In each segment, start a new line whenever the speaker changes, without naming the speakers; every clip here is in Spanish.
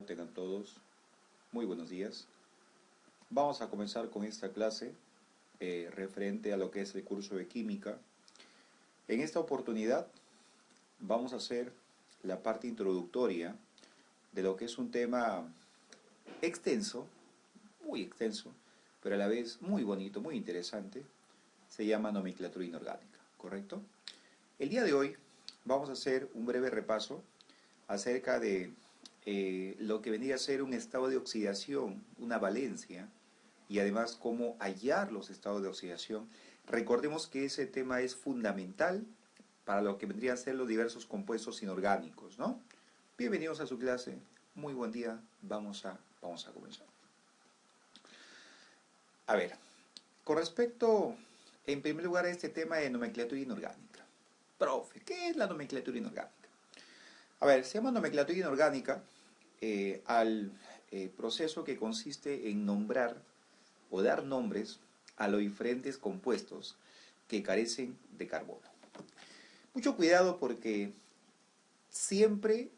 tengan todos. Muy buenos días. Vamos a comenzar con esta clase referente a lo que es el curso de química. En esta oportunidad vamos a hacer la parte introductoria de lo que es un tema extenso, muy extenso, pero a la vez muy bonito, muy interesante. Se llama nomenclatura inorgánica, ¿correcto? El día de hoy vamos a hacer un breve repaso acerca de lo que vendría a ser un estado de oxidación, una valencia, y además cómo hallar los estados de oxidación. Recordemos que ese tema es fundamental para lo que vendrían a ser los diversos compuestos inorgánicos, ¿no? Bienvenidos a su clase, muy buen día, vamos a comenzar. A ver, con respecto, en primer lugar, a este tema de nomenclatura inorgánica. Profe, ¿qué es la nomenclatura inorgánica? A ver, se llama nomenclatura inorgánica al proceso que consiste en nombrar o dar nombres a los diferentes compuestos que carecen de carbono. Mucho cuidado porque siempre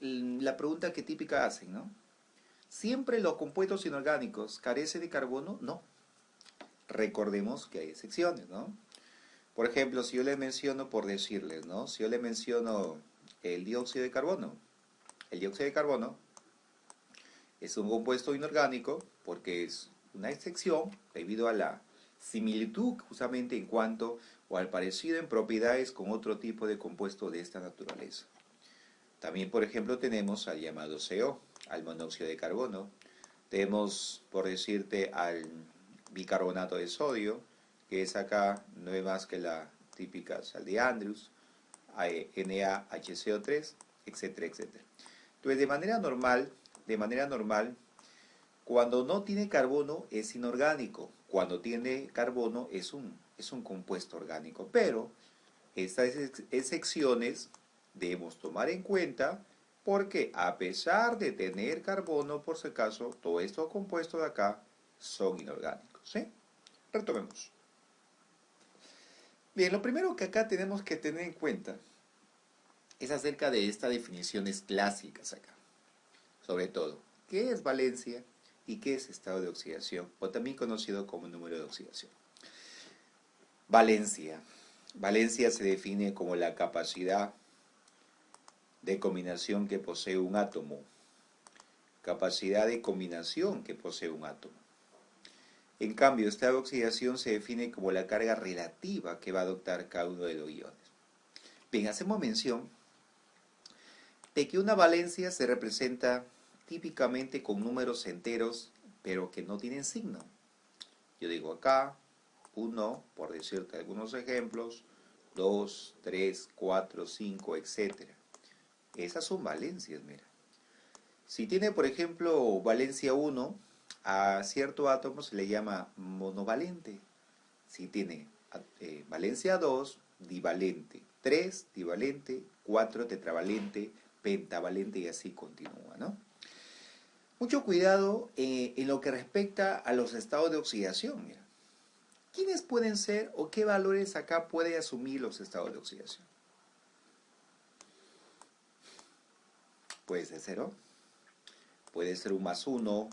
la pregunta que típica hacen, ¿no? ¿Siempre los compuestos inorgánicos carecen de carbono? No. Recordemos que hay excepciones, ¿no? Por ejemplo, si yo les menciono, por decirles, ¿no? Si yo les menciono el dióxido de carbono. El dióxido de carbono es un compuesto inorgánico porque es una excepción debido a la similitud justamente en cuanto o al parecido en propiedades con otro tipo de compuesto de esta naturaleza. También, por ejemplo, tenemos al llamado CO, al monóxido de carbono. Tenemos, por decirte, al bicarbonato de sodio, que es acá no es más que la típica sal de Andrews, NaHCO3, etcétera, etcétera. Entonces, de manera normal, cuando no tiene carbono es inorgánico, cuando tiene carbono es un compuesto orgánico, pero estas excepciones debemos tomar en cuenta porque a pesar de tener carbono, por si acaso, todos estos compuestos de acá son inorgánicos, ¿sí? Retomemos. Bien, lo primero que acá tenemos que tener en cuenta es acerca de estas definiciones clásicas acá. Sobre todo, ¿qué es valencia y qué es estado de oxidación? O también conocido como número de oxidación. Valencia. Valencia se define como la capacidad de combinación que posee un átomo. Capacidad de combinación que posee un átomo. En cambio, estado de oxidación se define como la carga relativa que va a adoptar cada uno de los iones. Bien, hacemos mención de que una valencia se representa típicamente con números enteros, pero que no tienen signo. Yo digo acá, 1, por decirte algunos ejemplos, 2, 3, 4, 5, etc. Esas son valencias, mira. Si tiene, por ejemplo, valencia 1, a cierto átomo se le llama monovalente. Si tiene valencia 2, divalente. 3, divalente. 4, tetravalente. Pentavalente y así continúa, ¿no? Mucho cuidado en lo que respecta a los estados de oxidación. Mira. ¿Quiénes pueden ser o qué valores acá puede asumir los estados de oxidación? Puede ser 0, puede ser un más 1,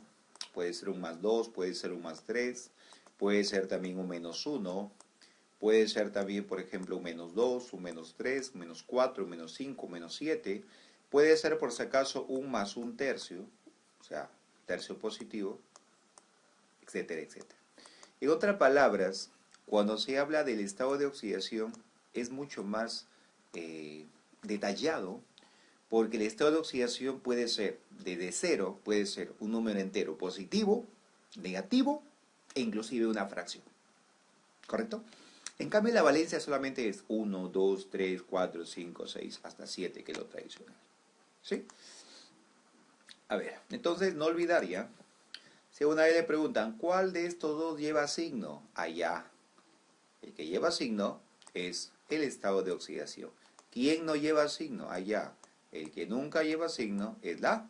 puede ser un más 2, puede ser un más 3, puede ser también un menos 1, puede ser también, por ejemplo, un menos 2, un menos 3, un menos 4, un menos 5, un menos 7, puede ser por si acaso un más un tercio, o sea, tercio positivo, etcétera, etcétera. En otras palabras, cuando se habla del estado de oxidación es mucho más detallado porque el estado de oxidación puede ser desde 0, puede ser un número entero positivo, negativo e inclusive una fracción. ¿Correcto? En cambio la valencia solamente es 1, 2, 3, 4, 5, 6, hasta 7, que es lo tradicional. ¿Sí? A ver, entonces no olvidar ya. Si una vez le preguntan, ¿cuál de estos dos lleva signo? Allá. El que lleva signo es el estado de oxidación. ¿Quién no lleva signo? Allá. El que nunca lleva signo es la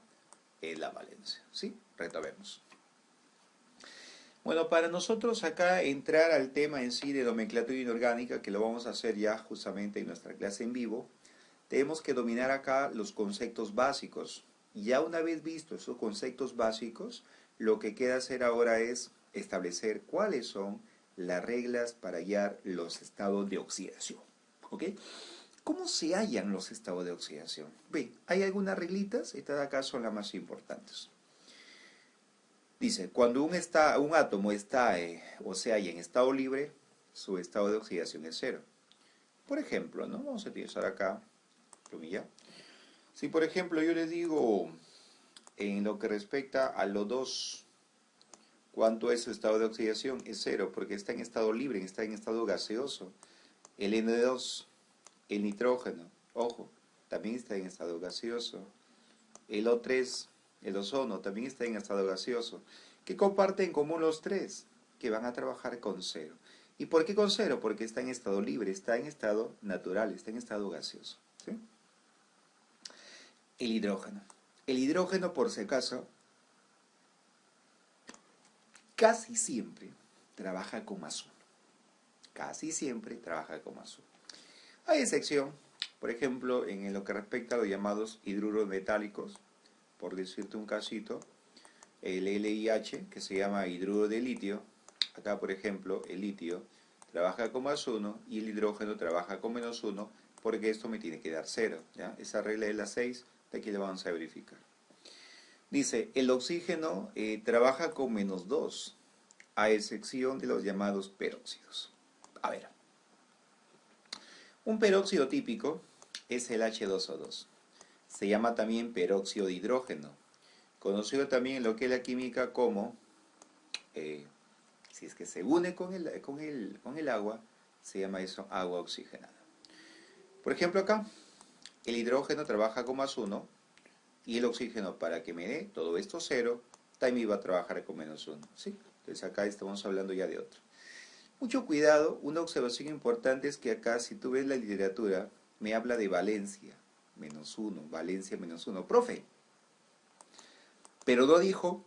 valencia. ¿Sí? Retomemos. Bueno, para nosotros acá entrar al tema en sí de nomenclatura inorgánica, que lo vamos a hacer ya justamente en nuestra clase en vivo, tenemos que dominar acá los conceptos básicos Ya una vez visto esos conceptos básicos, lo que queda hacer ahora es establecer cuáles son las reglas para hallar los estados de oxidación. ¿Ok? ¿Cómo se hallan los estados de oxidación? Ve, hay algunas reglitas, estas de acá son las más importantes. Dice, cuando un átomo está o se halla en estado libre, su estado de oxidación es cero. Por ejemplo, ¿no? Vamos a utilizar acá, plumilla. Si por ejemplo yo les digo, en lo que respecta a los dos, ¿cuánto es su estado de oxidación? Es cero, porque está en estado libre, está en estado gaseoso. El N2, el nitrógeno, ojo, también está en estado gaseoso. El O3, el ozono, también está en estado gaseoso. ¿Qué comparten en común los tres? Que van a trabajar con cero. ¿Y por qué con cero? Porque está en estado libre, está en estado natural, está en estado gaseoso. ¿Sí? El hidrógeno. El hidrógeno, por si acaso, casi siempre trabaja con más uno. Casi siempre trabaja con más uno. Hay excepción, por ejemplo, en lo que respecta a los llamados hidruros metálicos, por decirte un casito, el LiH, que se llama hidruro de litio, acá por ejemplo el litio trabaja con más uno y el hidrógeno trabaja con menos uno, porque esto me tiene que dar cero, ¿ya? Esa regla es la 6, de aquí la vamos a verificar. Dice, el oxígeno trabaja con menos 2, a excepción de los llamados peróxidos. A ver, un peróxido típico es el H2O2. Se llama también peróxido de hidrógeno, conocido también en lo que es la química como, si es que se une con el agua, se llama eso agua oxigenada. Por ejemplo acá, el hidrógeno trabaja con más 1 y el oxígeno, para que me dé todo esto cero, también va a trabajar con menos 1. ¿Sí? Entonces acá estamos hablando ya de otro. Mucho cuidado, una observación importante es que acá, si tú ves la literatura, me habla de valencia, menos 1, valencia menos 1. Profe, pero no dijo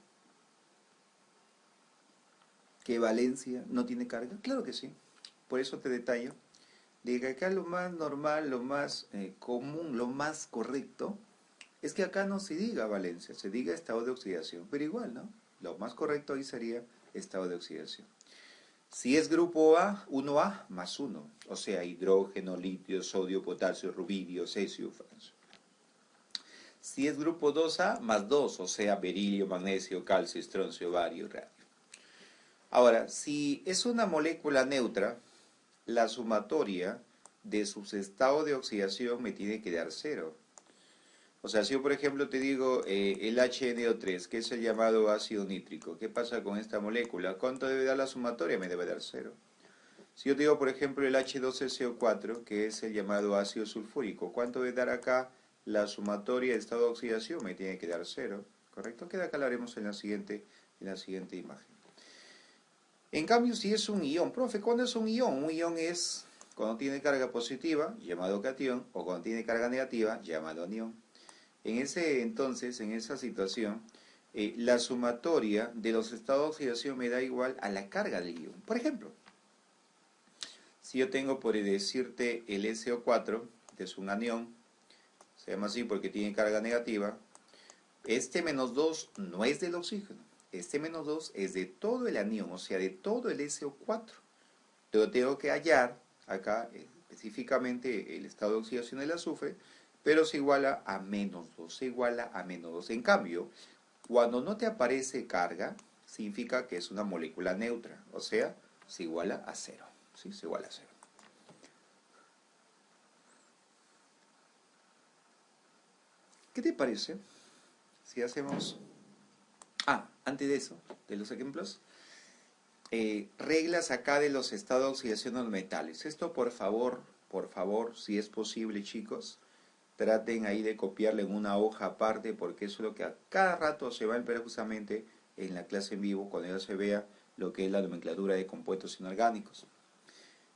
que valencia no tiene carga. Claro que sí. Por eso te detallo de que acá lo más normal, lo más común, lo más correcto, es que acá no se diga valencia, se diga estado de oxidación. Pero igual, ¿no? Lo más correcto ahí sería estado de oxidación. Si es grupo A, 1A más 1, o sea, hidrógeno, litio, sodio, potasio, rubidio, cesio, francio. Si es grupo 2A más 2, o sea, berilio, magnesio, calcio, estroncio, bario, radio. Ahora, si es una molécula neutra, la sumatoria de sus estados de oxidación me tiene que dar cero. O sea, si yo por ejemplo te digo el HNO3, que es el llamado ácido nítrico, ¿qué pasa con esta molécula? ¿Cuánto debe dar la sumatoria? Me debe dar cero. Si yo te digo por ejemplo el H12CO4, que es el llamado ácido sulfúrico, ¿cuánto debe dar acá la sumatoria de estado de oxidación? Me tiene que dar cero, ¿correcto? Que de acá lo haremos en la siguiente imagen. En cambio, si es un ion, profe, ¿cuándo es un ion? Un ion es cuando tiene carga positiva, llamado catión, o cuando tiene carga negativa, llamado anión. En ese entonces, en esa situación, la sumatoria de los estados de oxidación me da igual a la carga del ion. Por ejemplo, si yo tengo por decirte el SO4, que es un anión, se llama así porque tiene carga negativa, este menos 2 no es del oxígeno, este menos 2 es de todo el anión, o sea, de todo el SO4. Yo tengo que hallar acá específicamente el estado de oxidación del azufre, pero se iguala a menos 2, se iguala a menos 2. En cambio, cuando no te aparece carga, significa que es una molécula neutra, o sea, se iguala a 0. ¿Sí? Se iguala a 0. ¿Qué te parece si hacemos... antes de eso, de los ejemplos, reglas acá de los estados de oxidación de los metales. Esto por favor, si es posible, chicos, traten ahí de copiarlo en una hoja aparte, porque eso es lo que a cada rato se va a ver justamente en la clase en vivo, cuando ya se vea lo que es la nomenclatura de compuestos inorgánicos.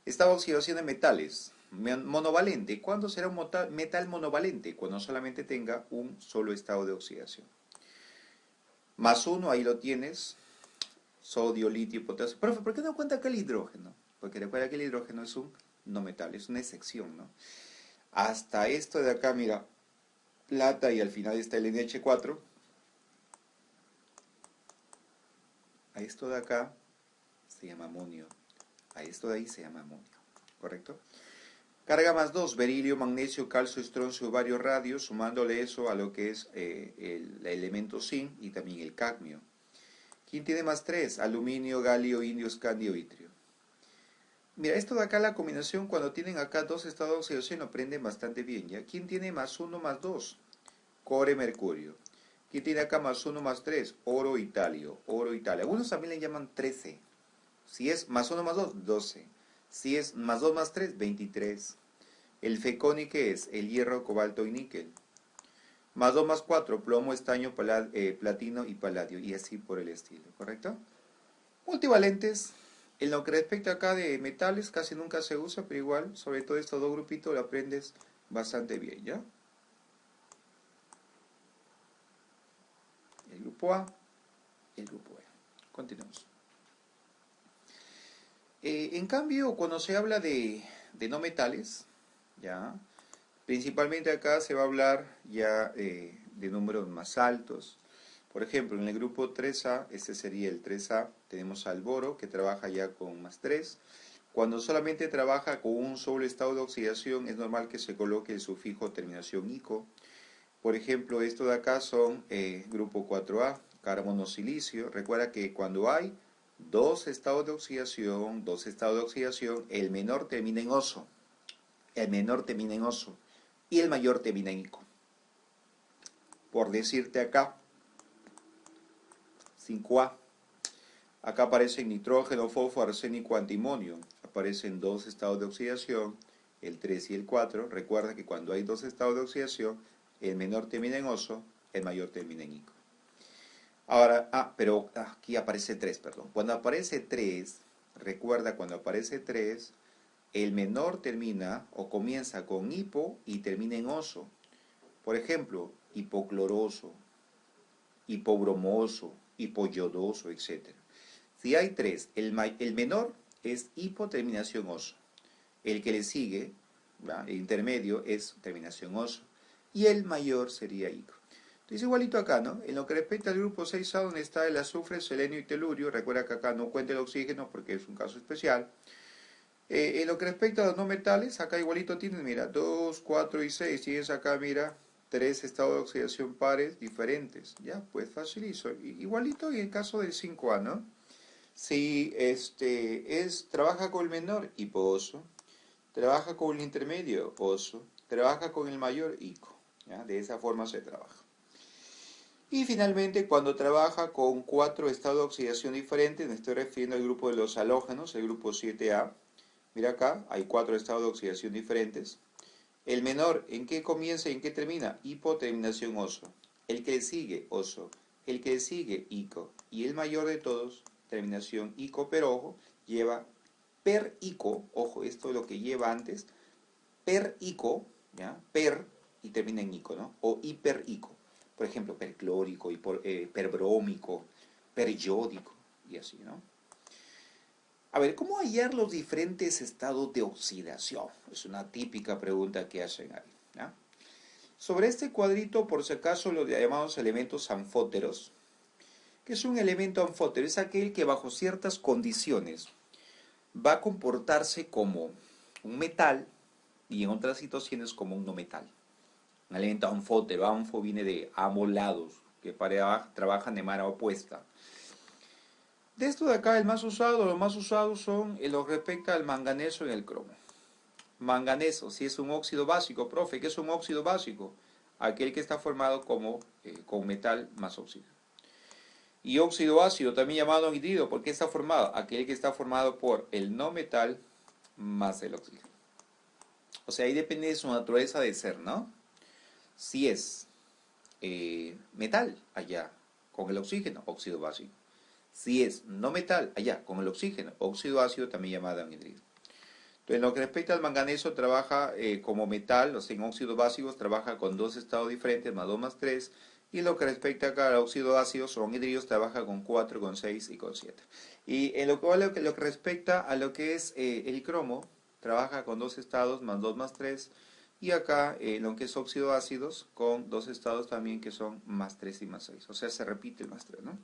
Estado de oxidación de metales. Monovalente. ¿Cuándo será un metal monovalente? Cuando solamente tenga un solo estado de oxidación. Más 1, ahí lo tienes. Sodio, litio, potasio. Profe, ¿por qué no cuenta acá el hidrógeno? Porque recuerda que el hidrógeno es un no metal, es una excepción, ¿no? Hasta esto de acá, mira, plata y al final está el NH4. A esto de acá se llama amonio. A esto de ahí se llama amonio. ¿Correcto? Carga más 2, berilio, magnesio, calcio, estroncio, varios radios, sumándole eso a lo que es el elemento zinc y también el cadmio. ¿Quién tiene más 3? Aluminio, galio, indio, escandio, itrio. Mira, esto de acá, la combinación, cuando tienen acá dos estados de oxidación, lo aprenden bastante bien, ¿ya? ¿Quién tiene más 1 más 2? Cobre, mercurio. ¿Quién tiene acá más 1 más 3? Oro, italio. Oro, italia. Algunos también le llaman 13. Si es más 1 más 2, 12. Si es más 2 más 3, 23. El feconi, ¿qué es? El hierro, cobalto y níquel. Más 2 más 4, plomo, estaño, platino y paladio. Y así por el estilo, ¿correcto? Multivalentes. En lo que respecta acá de metales, casi nunca se usa, pero igual, sobre todo estos dos grupitos, lo aprendes bastante bien, ¿ya? El grupo A, el grupo B. Continuamos. En cambio, cuando se habla de no metales, ¿ya? Principalmente acá se va a hablar ya de números más altos. Por ejemplo, en el grupo 3A, este sería el 3A, tenemos al boro que trabaja ya con más 3. Cuando solamente trabaja con un solo estado de oxidación, es normal que se coloque el sufijo terminación ico. Por ejemplo, esto de acá son grupo 4A, carbono silicio. Recuerda que cuando hay dos estados de oxidación, el menor termina en oso. El menor termina en oso y el mayor termina en ico. Por decirte acá, 5A. Acá aparecen nitrógeno, fósforo, arsénico, antimonio. Aparecen dos estados de oxidación, el 3 y el 4. Recuerda que cuando hay dos estados de oxidación, el menor termina en oso, el mayor termina en ico. Ahora, pero aquí aparece 3, perdón. Cuando aparece 3, recuerda, cuando aparece 3, el menor termina o comienza con hipo y termina en oso. Por ejemplo, hipocloroso, hipobromoso, hipoyodoso, etc. Si hay 3, el menor es hipoterminación oso. El que le sigue, ¿va?, el intermedio, es terminación oso. Y el mayor sería ico. Entonces igualito acá, ¿no? En lo que respecta al grupo 6A, donde está el azufre, selenio y telurio, recuerda que acá no cuenta el oxígeno porque es un caso especial. En lo que respecta a los no metales, acá igualito tienes, mira, 2, 4 y 6. Tienes acá, mira, 3 estados de oxidación pares diferentes. Ya, pues facilito. Igualito en el caso del 5A, ¿no? Si trabaja con el menor, hiposo. Trabaja con el intermedio, oso. Trabaja con el mayor, ico. ¿Ya? De esa forma se trabaja. Y finalmente, cuando trabaja con 4 estados de oxidación diferentes, me estoy refiriendo al grupo de los halógenos, el grupo 7A. Mira acá, hay 4 estados de oxidación diferentes. El menor, ¿en qué comienza y en qué termina? Hipoterminación oso. El que le sigue, oso. El que le sigue, ico. Y el mayor de todos, terminación ico, pero ojo, lleva per ico, ojo, esto es lo que lleva antes, per ico, ¿ya? Per, y termina en ico, ¿no? O hiperico. Por ejemplo, perclórico, perbrómico, periódico, y así, ¿no? A ver, ¿cómo hallar los diferentes estados de oxidación? Es una típica pregunta que hacen ahí, ¿ya? Sobre este cuadrito, por si acaso, lo llamamos elementos anfóteros. ¿Qué es un elemento anfótero? Es aquel que bajo ciertas condiciones va a comportarse como un metal y en otras situaciones como un no metal. Un elemento anfótero, anfo viene de ambos lados, que trabajan de manera opuesta. De esto de acá, los más usados son los que respecta al manganeso y el cromo. Manganeso, si es un óxido básico, profe, ¿qué es un óxido básico? Aquel que está formado como con metal más oxígeno. Y óxido ácido, también llamado anhidrido, ¿por qué está formado? Aquel que está formado por el no metal más el oxígeno. O sea, ahí depende de su naturaleza de ser, ¿no? Si es metal, allá, con el oxígeno, óxido básico. Si es no metal, allá, con el oxígeno, óxido ácido, también llamado anhidrido. Entonces, en lo que respecta al manganeso, trabaja como metal, o sea, en óxidos básicos, trabaja con dos estados diferentes, más 2 más 3. Y en lo que respecta acá al óxido ácido, son hidridos, trabaja con 4, con 6 y con 7. Y en lo que respecta a lo que es el cromo, trabaja con dos estados, más 2 más 3. Y acá lo que es óxido ácidos con dos estados también que son más 3 y más 6. O sea, se repite el más 3, ¿no?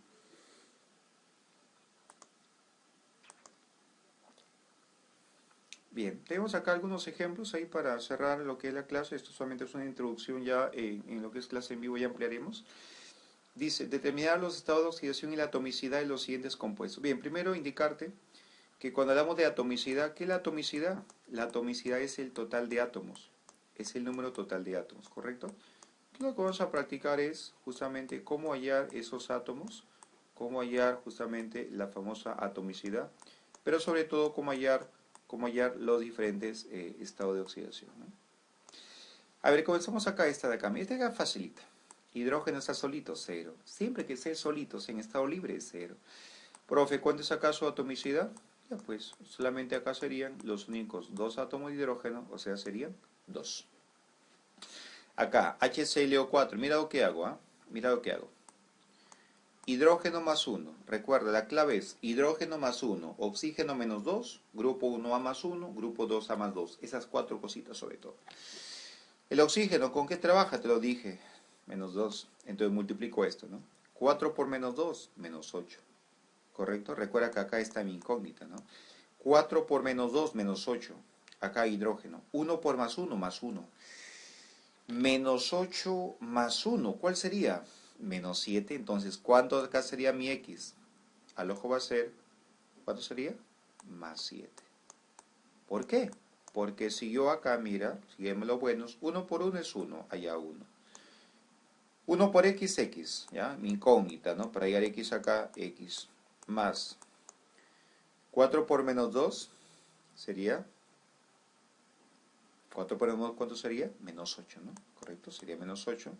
Bien, tenemos acá algunos ejemplos ahí para cerrar lo que es la clase. Esto solamente es una introducción ya en lo que es clase en vivo, ya ampliaremos. Dice, determinar los estados de oxidación y la atomicidad de los siguientes compuestos. Bien, primero indicarte que cuando hablamos de atomicidad, ¿qué es la atomicidad? La atomicidad es el total de átomos, es el número total de átomos, ¿correcto? Lo que vamos a practicar es justamente cómo hallar esos átomos, cómo hallar justamente la famosa atomicidad, pero sobre todo cómo hallar los diferentes estados de oxidación, ¿no? A ver, comenzamos acá, esta de acá. Esta de acá facilita. Hidrógeno está solito, cero. Siempre que esté solitos en estado libre, cero. Profe, ¿cuánto es acá su atomicidad? Ya pues, solamente acá serían los únicos dos átomos de hidrógeno, o sea, serían dos. Acá, HClO4, mira lo que hago, ¿ah? Mira lo que hago. Hidrógeno más 1, recuerda, la clave es hidrógeno más 1, oxígeno menos 2, grupo 1A más 1, grupo 2A más 2. Esas cuatro cositas sobre todo. El oxígeno, ¿con qué trabaja? Te lo dije, menos 2. Entonces multiplico esto, ¿no? 4 por menos 2, menos 8. ¿Correcto? Recuerda que acá está mi incógnita, ¿no? 4 por menos 2, menos 8. Acá hidrógeno. 1 por más 1, más 1. Menos 8 más 1, ¿cuál sería? Menos 7. Entonces, ¿cuánto acá sería mi X? Al ojo va a ser, ¿cuánto sería? Más 7. ¿Por qué? Porque si yo acá, mira, sígueme los buenos, 1 por 1 es 1, allá 1. 1 por X, X, ¿ya? Mi incógnita, ¿no? Para llegar a X acá, X. Más 4 por menos 2 sería, 4 por menos 2, ¿cuánto sería? Menos 8, ¿no? ¿Correcto? Sería menos 8.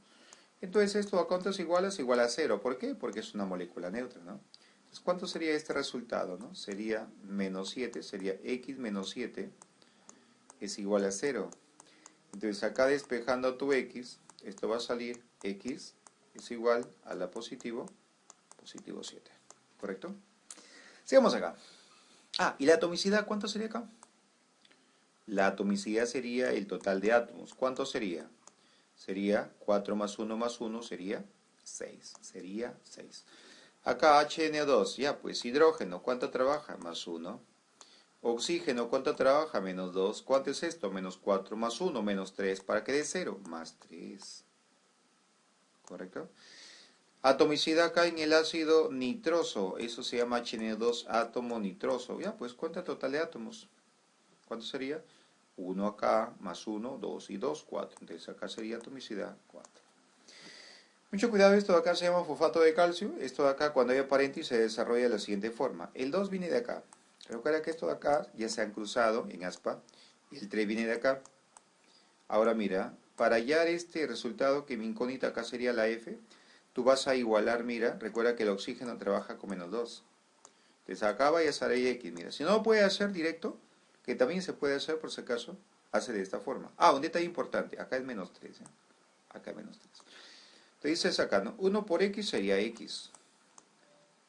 Entonces esto a cuántos iguales, igual a 0. ¿Por qué? Porque es una molécula neutra, ¿no? Entonces, ¿cuánto sería este resultado, no? Sería menos 7, sería X menos 7 es igual a 0. Entonces acá despejando tu X, esto va a salir X es igual a la positivo 7. ¿Correcto? Sigamos acá. Ah, ¿y la atomicidad cuánto sería acá? La atomicidad sería el total de átomos. ¿Cuánto sería? Sería 4 más 1 más 1 sería 6. Sería 6. Acá HN2, ya pues hidrógeno, ¿cuánto trabaja? Más 1. Oxígeno, ¿cuánto trabaja? Menos 2. ¿Cuánto es esto? Menos 4 más 1, menos 3. ¿Para qué de 0? Más 3. ¿Correcto? Atomicidad acá en el ácido nitroso. Eso se llama HN2 átomo nitroso. Ya, pues cuenta total de átomos. ¿Cuánto sería? 1 acá, más 1, 2 y 2, 4. Entonces acá sería atomicidad 4. Mucho cuidado, esto de acá se llama fosfato de calcio. Esto de acá, cuando hay paréntesis, se desarrolla de la siguiente forma. El 2 viene de acá. Recuerda que esto de acá ya se han cruzado en aspa. Y el 3 viene de acá. Ahora mira, para hallar este resultado, que mi incógnita acá sería la F, tú vas a igualar, mira, recuerda que el oxígeno trabaja con menos 2. Entonces acá vaya a salir X, mira. Si no lo puede hacer directo, que también se puede hacer por si acaso, hace de esta forma. Ah, un detalle importante, acá es menos 3. Acá es menos 3. Entonces dices acá, ¿no? 1 por X sería X.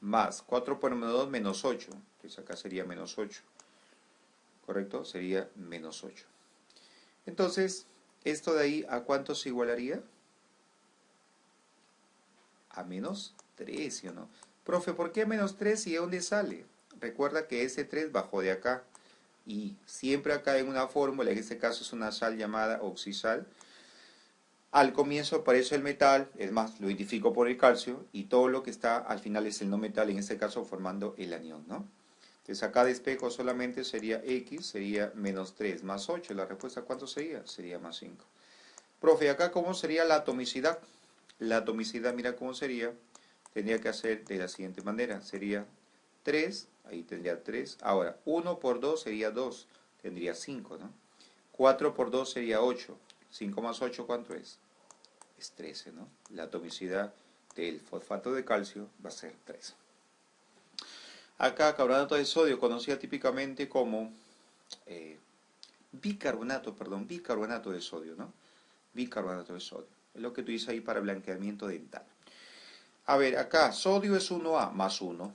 Más 4 por menos 2, menos 8. Entonces acá sería menos 8. ¿Correcto? Sería menos 8. Entonces, esto de ahí, ¿a cuánto se igualaría? A menos 3, ¿sí o no? Profe, ¿por qué menos 3 y de dónde sale? Recuerda que ese 3 bajó de acá. Y siempre acá en una fórmula, en este caso es una sal llamada oxisal. Al comienzo aparece el metal, es más, lo identifico por el calcio, y todo lo que está al final es el no metal, en este caso formando el anión, ¿no? Entonces acá despejo solamente sería X, sería menos 3 más 8. La respuesta, ¿cuánto sería? Sería más 5. Profe, acá ¿cómo sería la atomicidad? La atomicidad, mira cómo sería. Tendría que hacer de la siguiente manera. Sería 3, ahí tendría 3. Ahora, 1 por 2 sería 2, tendría 5, ¿no? 4 por 2 sería 8. 5 más 8, ¿cuánto es? Es 13, ¿no? La atomicidad del fosfato de calcio va a ser 13. Acá, carbonato de sodio, conocida típicamente como bicarbonato de sodio, ¿no? Bicarbonato de sodio. Es lo que tú dices ahí para blanqueamiento dental. A ver, acá, sodio es 1A más 1.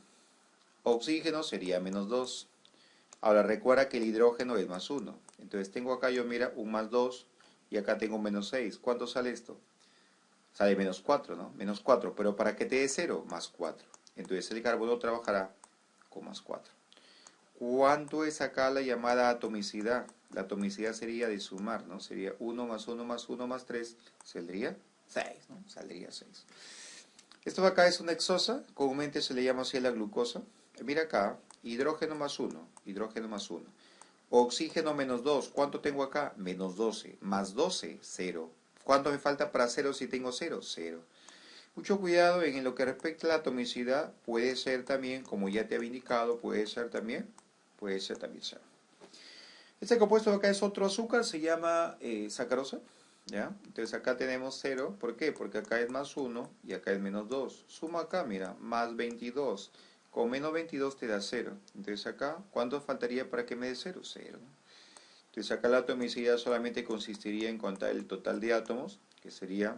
Oxígeno sería menos 2. Ahora recuerda que el hidrógeno es más 1. Entonces tengo acá yo, mira, un más 2 y acá tengo menos 6. ¿Cuánto sale esto? Sale menos 4, ¿no? Menos 4, pero para que te dé 0, más 4. Entonces el carbono trabajará con más 4. ¿Cuánto es acá la llamada atomicidad? La atomicidad sería de sumar, ¿no? Sería 1 más 1 más 1 más 3, saldría 6, ¿no? Saldría 6. Esto de acá es una hexosa, comúnmente se le llama así a la glucosa. Mira acá, hidrógeno más 1, hidrógeno más 1. Oxígeno menos 2, ¿cuánto tengo acá? Menos 12, más 12, 0. ¿Cuánto me falta para 0 si tengo 0? 0. Mucho cuidado en lo que respecta a la atomicidad, puede ser también, como ya te había indicado, puede ser también 0. Este compuesto de acá es otro azúcar, se llama sacarosa, ¿ya? Entonces acá tenemos 0, ¿por qué? Porque acá es más 1 y acá es menos 2. Suma acá, mira, más 22. Con menos 22 te da 0. Entonces acá, ¿cuánto faltaría para que me dé 0? 0. Entonces acá la atomicidad solamente consistiría en contar el total de átomos, que sería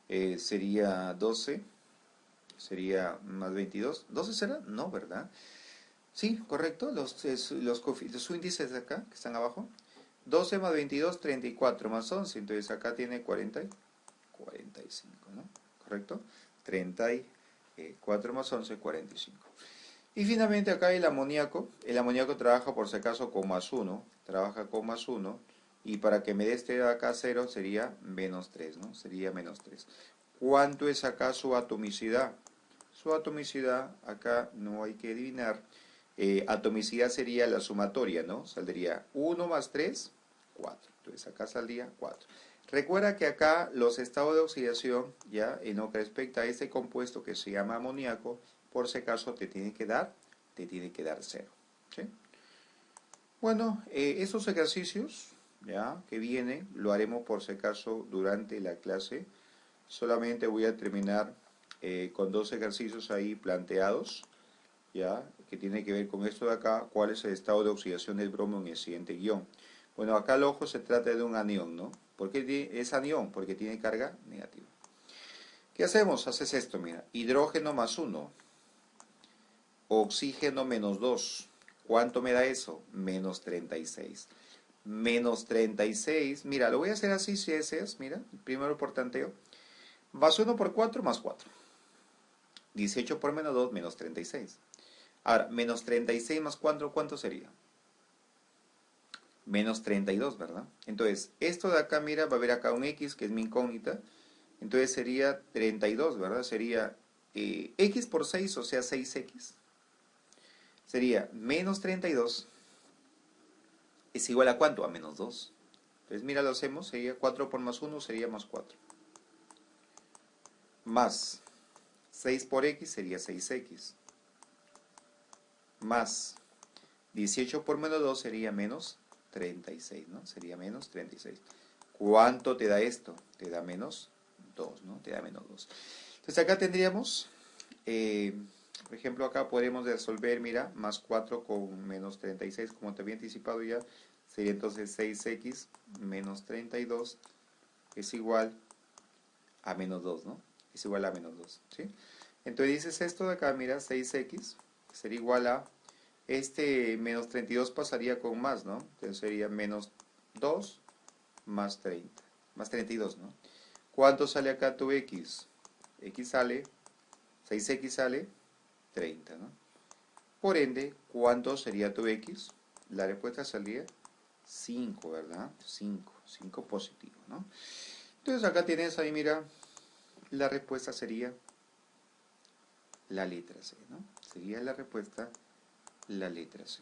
12, sería más 22. ¿12 será? No, ¿verdad? Sí, correcto, los índices de acá, que están abajo. 12 más 22, 34 más 11, entonces acá tiene 40 y 45, ¿no? ¿Correcto? 34 más 11, 45. Y finalmente acá el amoníaco trabaja por si acaso con más 1, trabaja con más 1, y para que me dé este de acá 0 sería menos 3, ¿no? Sería menos 3. ¿Cuánto es acá su atomicidad? Su atomicidad, acá no hay que adivinar, atomicidad sería la sumatoria, ¿no? Saldría 1 más 3, 4. Entonces acá saldría 4. Recuerda que acá los estados de oxidación, ya en lo que respecta a este compuesto que se llama amoníaco, por si acaso te tiene que dar 0. ¿Sí? Bueno, esos ejercicios ya que vienen lo haremos por si acaso durante la clase. Solamente voy a terminar con dos ejercicios ahí planteados, ya que tiene que ver con esto de acá, cuál es el estado de oxidación del bromo en el siguiente guión. Bueno, acá el ojo se trata de un anión, ¿no? ¿Por qué es anión? Porque tiene carga negativa. ¿Qué hacemos? Haces esto, mira, hidrógeno más 1, oxígeno menos 2. ¿Cuánto me da eso? Menos 36. Menos 36, mira, lo voy a hacer así si ese es, mira, primero por tanteo. Más 1 por 4 más 4. 18 por menos 2 menos 36. Ahora, menos 36 más 4, ¿cuánto sería? Menos 32, ¿verdad? Entonces, esto de acá, mira, va a haber acá un X, que es mi incógnita. Entonces sería 32, ¿verdad? Sería X por 6, o sea, 6X. Sería menos 32 es igual a ¿cuánto? A menos 2. Entonces, mira, lo hacemos, sería 4 por más 1, sería más 4. Más 6 por X sería 6X. Más 18 por menos 2 sería menos 36, ¿no? Sería menos 36. ¿Cuánto te da esto? Te da menos 2, ¿no? Te da menos 2. Entonces acá tendríamos, por ejemplo, acá podemos resolver, mira, más 4 con menos 36, como te había anticipado ya, sería entonces 6x menos 32 es igual a menos 2, ¿no? Es igual a menos 2, ¿sí? Entonces dices esto de acá, mira, 6x sería igual a, menos 32 pasaría con más, ¿no? Entonces sería menos 2 más 30, más 32, ¿no? ¿Cuánto sale acá tu x? X sale, 6x sale 30, ¿no? Por ende, ¿cuánto sería tu x? La respuesta saldría 5, ¿verdad? 5 positivo, ¿no? Entonces acá tienes ahí, mira, la respuesta sería la letra C, ¿no? Sería la respuesta la letra C.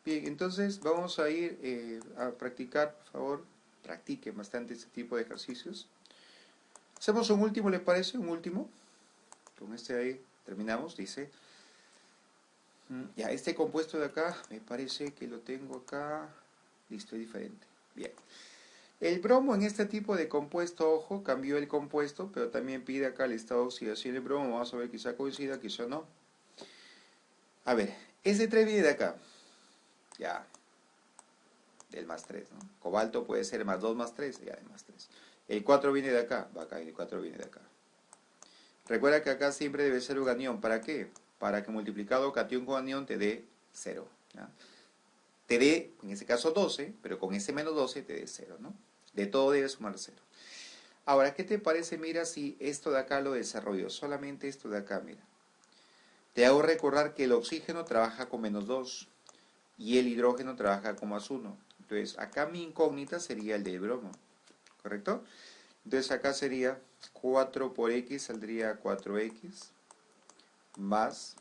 Bien, entonces vamos a ir a practicar, por favor, practiquen bastante este tipo de ejercicios. Hacemos un último, ¿les parece? Un último. Con este ahí terminamos, dice. Ya, este compuesto de acá, me parece que lo tengo acá. Listo, es diferente. Bien. El bromo en este tipo de compuesto, ojo, cambió el compuesto, pero también pide acá el estado de oxidación del bromo. Vamos a ver, quizá coincida, quizá no. A ver, ese 3 viene de acá. Ya, del más 3, ¿no? Cobalto puede ser más 2 más 3, ya de más 3. El 4 viene de acá, va acá, y el 4 viene de acá. Recuerda que acá siempre debe ser un anión. ¿Para qué? Para que multiplicado cation con anión te dé 0. ¿Ya? te dé, en este caso 12, pero con ese menos 12 te dé 0, ¿no? De todo debe sumar 0. Ahora, ¿qué te parece? Mira si esto de acá lo desarrollo, solamente esto de acá, mira. Te hago recordar que el oxígeno trabaja con menos 2 y el hidrógeno trabaja con más 1. Entonces, acá mi incógnita sería el de bromo, ¿correcto? Entonces, acá sería 4 por x, saldría 4x, más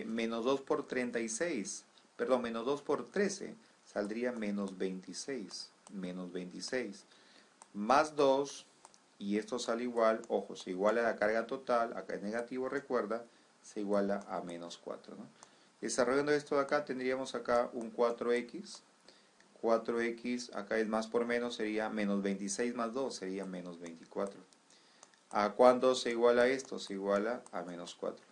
menos 2 por 36, perdón, menos 2 por 13, saldría menos 26, más 2, y esto sale igual, ojo, se iguala a la carga total, acá es negativo, recuerda, se iguala a menos 4, ¿no? Desarrollando esto de acá, tendríamos acá un 4x, acá es más por menos, sería menos 26 más 2, sería menos 24. ¿A cuánto se iguala esto? Se iguala a menos 4.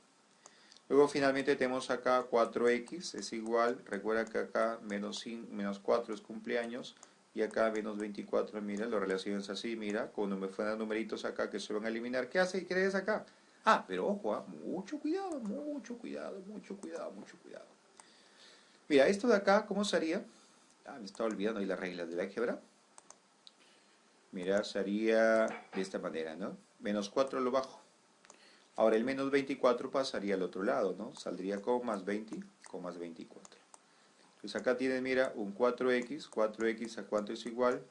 Luego finalmente tenemos acá 4x es igual, recuerda que acá menos 4 es cumpleaños y acá menos 24, mira, lo relacionas así, mira, cuando me fueran numeritos acá que se van a eliminar, ¿qué hace? ¿Qué es acá? Ah, pero ojo, mucho cuidado, mucho cuidado, mucho cuidado, mucho cuidado. Mira, esto de acá, ¿cómo sería? Ah, me estaba olvidando ahí las reglas del álgebra. Mira, sería de esta manera, ¿no? Menos 4 lo bajo. Ahora el menos 24 pasaría al otro lado, ¿no? Saldría con más 20, con más 24. Entonces acá tienes, mira, un 4x a cuánto es igual,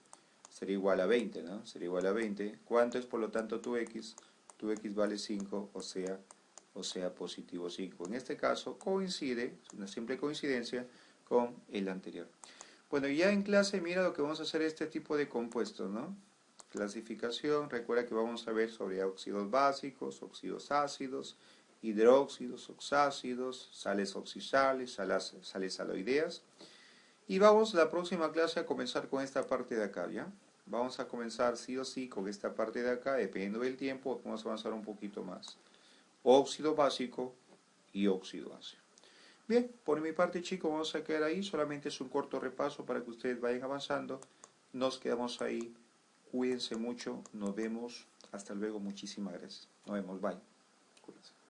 sería igual a 20, ¿no? Sería igual a 20. ¿Cuánto es por lo tanto tu x? Tu x vale 5, o sea positivo 5. En este caso coincide, es una simple coincidencia, con el anterior. Bueno, ya en clase mira lo que vamos a hacer este tipo de compuestos, ¿no? Clasificación, recuerda que vamos a ver sobre óxidos básicos, óxidos ácidos, hidróxidos, oxácidos, sales oxidales, sales aloideas. Y vamos la próxima clase a comenzar con esta parte de acá, ¿ya? Vamos a comenzar sí o sí con esta parte de acá, dependiendo del tiempo, vamos a avanzar un poquito más. Óxido básico y óxido ácido. Bien, por mi parte chicos, vamos a quedar ahí, solamente es un corto repaso para que ustedes vayan avanzando. Nos quedamos ahí, cuídense mucho, nos vemos, hasta luego, muchísimas gracias. Nos vemos, bye. Cuídense.